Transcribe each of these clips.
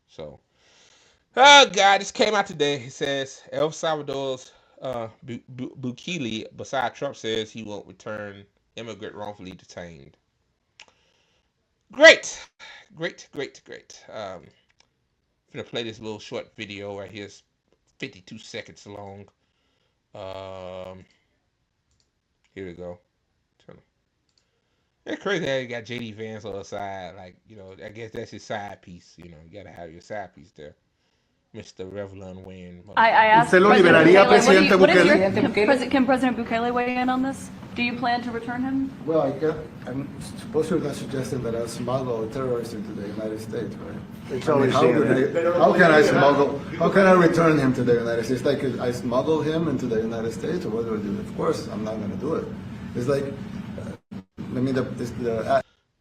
So, oh God, this came out today. It says El Salvador's Bukele, beside Trump, says he won't return immigrant wrongfully detained. Great, great, great, great. I'm gonna play this little short video right here. It's 52 seconds long. Um, Here we go. It's crazy how you got JD Vance on the side. Like, I guess that's his side piece. You gotta have your side piece there. Mr. Revlon Wayne, I motherfucker. asked ¿Usted lo President liberaría, Bukele, presidente what is your, Bukele? can President Bukele weigh in on this? Do you plan to return him? Well, I'm suppose you're not suggesting that I smuggle a terrorist into the United States, right? It's I mean, always how can I smuggle? How can I return him to the United States? Like I smuggle him into the United States, or what do I do? Of course, I'm not going to do it. It's like, I mean,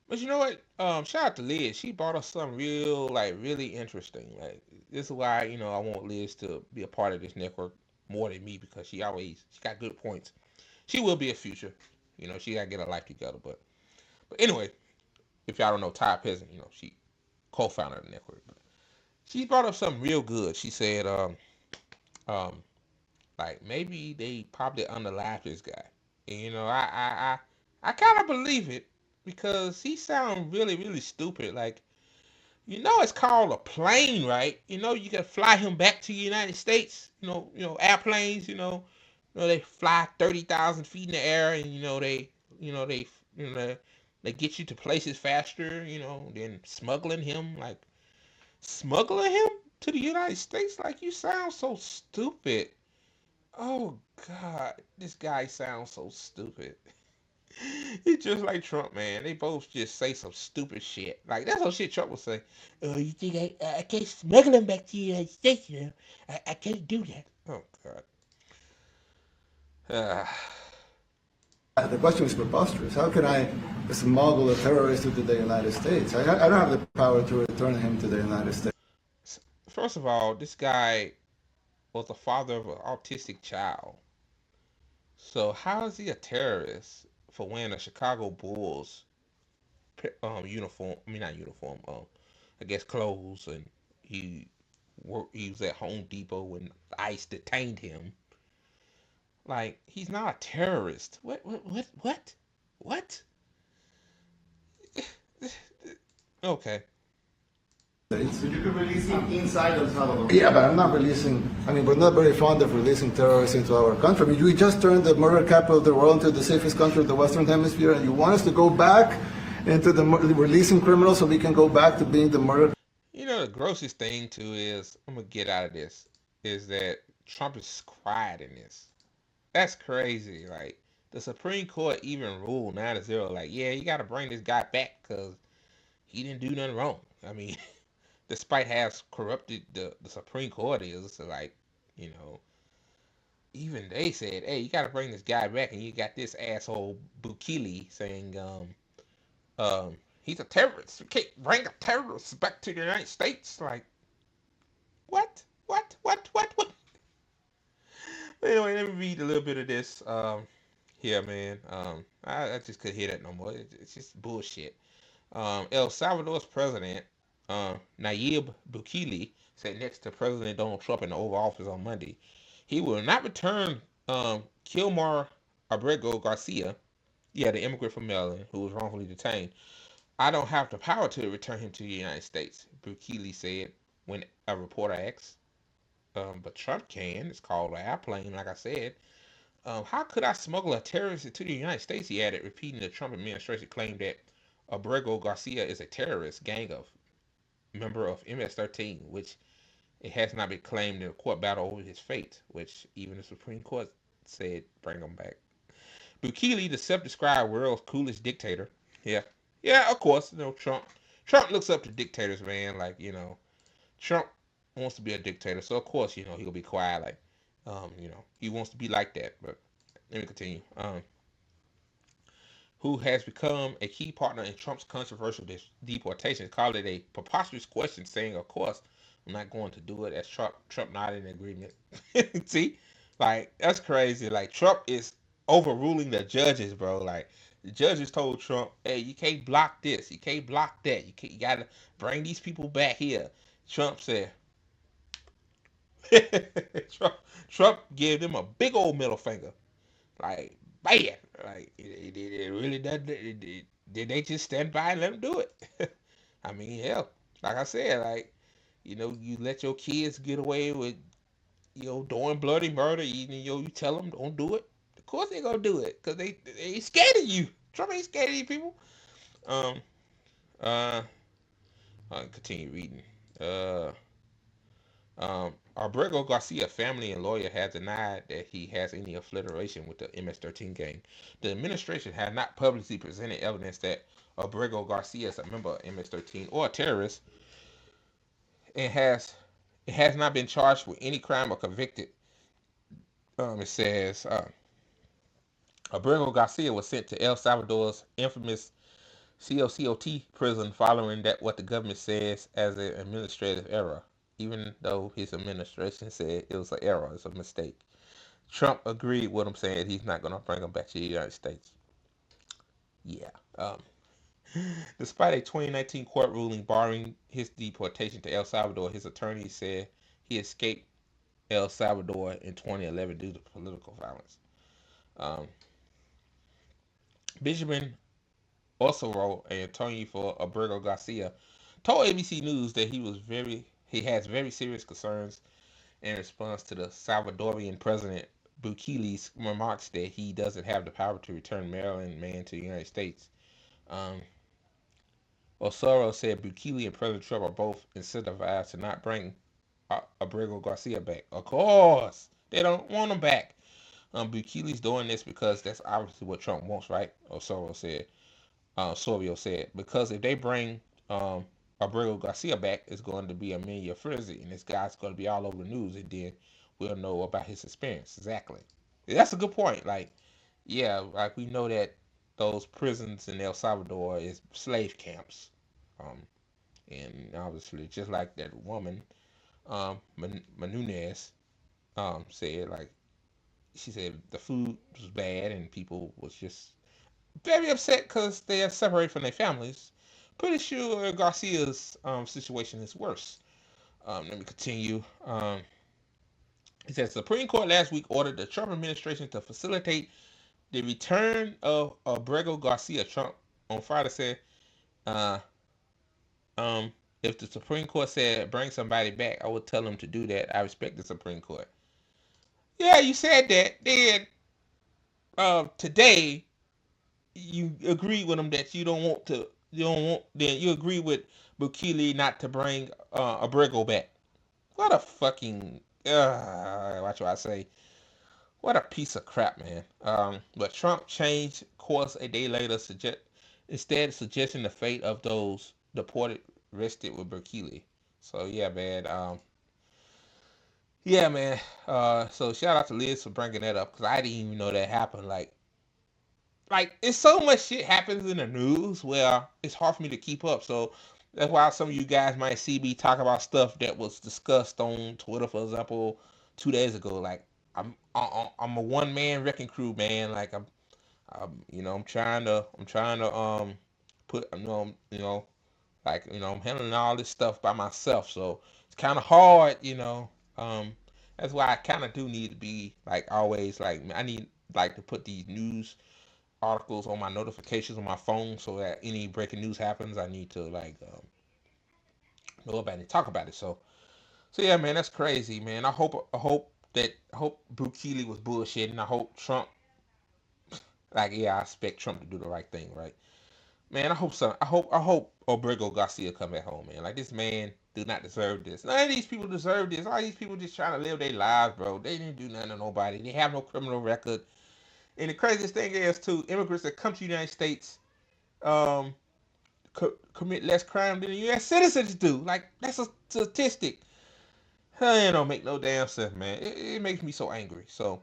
But you know what? Shout out to Liz. She brought us something really interesting. Like, this is why, I want Liz to be a part of this network more than me, because she got good points. She will be a future. She gotta get her life together. But anyway, if y'all don't know Ty Peasant, she co-founder of the network. But she brought up something real good. She said, um, like maybe they probably underlapped this guy. And I kind of believe it, because he sounds really stupid. Like, it's called a plane, right? You can fly him back to the United States. Airplanes. They fly 30,000 feet in the air, and you know they get you to places faster. Than smuggling him to the United States. Like, you sound so stupid. Oh God, this guy sounds so stupid. He's just like Trump, man. They both just say some stupid shit. Like, that's what shit Trump would say. Oh, you think I can't smuggle him back to the United States? I can't do that. Oh God. Uh, the question is preposterous. How can I smuggle a terrorist into the United States? I don't have the power to return him to the United States. First of all, this guy was the father of an autistic child. So how is he a terrorist for wearing a Chicago Bulls uniform? I mean, not uniform. I guess clothes, and he he was at Home Depot when ICE detained him. Like, he's not a terrorist. What? Okay. So you could release him inside El Salvador. Yeah, but I'm not releasing. I mean, we're not very fond of releasing terrorists into our country. I mean, we just turned the murder capital of the world into the safest country of the Western Hemisphere, and you want us to go back into releasing criminals so we can go back to being the murder. The grossest thing too is, I'm gonna get out of this, is that Trump is quiet in this. That's crazy. Like, the Supreme Court even ruled 9-0. Like, yeah, you got to bring this guy back because he didn't do nothing wrong. I mean, despite how corrupted the Supreme Court is, so, like, you know, even they said, hey, you got to bring this guy back, and you got this asshole Bukele saying, he's a terrorist. You can't bring a terrorist back to the United States. Like, what? But anyway, let me read a little bit of this. Here, man. I just couldn't hear that no more. It's just bullshit. El Salvador's president, Nayib Bukele, sat next to President Donald Trump in the Oval Office on Monday. He will not return Kilmar Abrego Garcia, yeah, the immigrant from Maryland who was wrongfully detained. I don't have the power to return him to the United States, Bukele said when a reporter asked. But Trump can. It's called an airplane, like I said. How could I smuggle a terrorist into the United States? He added, repeating the Trump administration claim that Abrego Garcia is a terrorist gang of member of MS-13, which it has not been claimed in a court battle over his fate, which even the Supreme Court said bring him back. Bukele, the self-described world's coolest dictator. Yeah, yeah, of course. Trump. Trump looks up to dictators, man. Like, Trump wants to be a dictator, so of course, he'll be quiet. Like, he wants to be like that. But let me continue. Who has become a key partner in Trump's controversial deportation, called it a preposterous question, saying, "Of course, I'm not going to do it." As Trump nodded in agreement. See, like, that's crazy. Like, Trump is overruling the judges, bro. Like, the judges told Trump, "Hey, you can't block this. You can't block that. You gotta bring these people back here." Trump said, Trump, Trump gave them a big old middle finger. Like, bam. Like, it really doesn't. Did they just stand by and let them do it? I mean, hell, like I said, like, you let your kids get away with, doing bloody murder, you tell them don't do it. Of course they gonna do it, because they scared of you. Trump ain't scared of you people. Um, uh, I'll continue reading. Uh, Abrego Garcia family and lawyer has denied that he has any affiliation with the MS-13 gang. The administration has not publicly presented evidence that Abrego Garcia is a member of MS-13 or a terrorist, and it has not been charged with any crime or convicted. It says Abrego Garcia was sent to El Salvador's infamous COCOT prison following that what the government says as an administrative error, even though his administration said it was an error, it's a mistake. Trump agreed with him, saying he's not going to bring him back to the United States. Yeah. Despite a 2019 court ruling barring his deportation to El Salvador, his attorney said he escaped El Salvador in 2011 due to political violence. Um, Benjamin also wrote, an attorney for Abrego Garcia, told ABC News that he has very serious concerns in response to the Salvadorian president Bukele's remarks that he doesn't have the power to return Maryland man to the United States. Um, Osoro said Bukele and President Trump are both incentivized to not bring Abrego Garcia back. Of course, they don't want him back. Bukele's doing this because that's obviously what Trump wants, right? Osoro said. Sorio said, because if they bring Abrego Garcia back, it's going to be a media frenzy, and this guy's going to be all over the news, and then we'll know about his experience. Exactly. That's a good point. Like, yeah, like we know that those prisons in El Salvador is slave camps, um, and obviously, just like that woman, Menunez, said, like she said, the food was bad, and people was just very upset because they are separated from their families. Pretty sure Garcia's situation is worse. Let me continue. It says the Supreme Court last week ordered the Trump administration to facilitate the return of Abrego Garcia. Trump on Friday said, uh, if the Supreme Court said bring somebody back, I would tell them to do that. I respect the Supreme Court. Yeah, you said that. Then today you agree with them that you don't want then you agree with Bukele not to bring Abrego back. What a fucking watch what I say. What a piece of crap, man. But Trump changed course a day later, instead suggesting the fate of those deported rested with Bukele. So yeah, man. Yeah, man. So shout out to Liz for bringing that up because I didn't even know that happened. Like it's so much shit happens in the news where it's hard for me to keep up. So that's why some of you guys might see me talk about stuff that was discussed on Twitter, for example, 2 days ago. Like I'm a one man wrecking crew, man. Like I'm trying to put I'm handling all this stuff by myself. So it's kind of hard, That's why I kind of do need to be like always like I need like to put these news articles on my notifications on my phone so that any breaking news happens, I need to like know about it, talk about it. So yeah, man, that's crazy, man. I hope Bukele was bullshitting. I hope Trump, like, yeah, I expect Trump to do the right thing, right? Man, I hope so. I hope Obrego Garcia come back home, man. Like this man do not deserve this. None of these people deserve this. All these people just trying to live their lives, bro. They didn't do nothing to nobody. They have no criminal record. And the craziest thing is, too, immigrants that come to the United States um, commit less crime than the U.S. citizens do. Like, that's a statistic. It don't make no damn sense, man. It makes me so angry. So,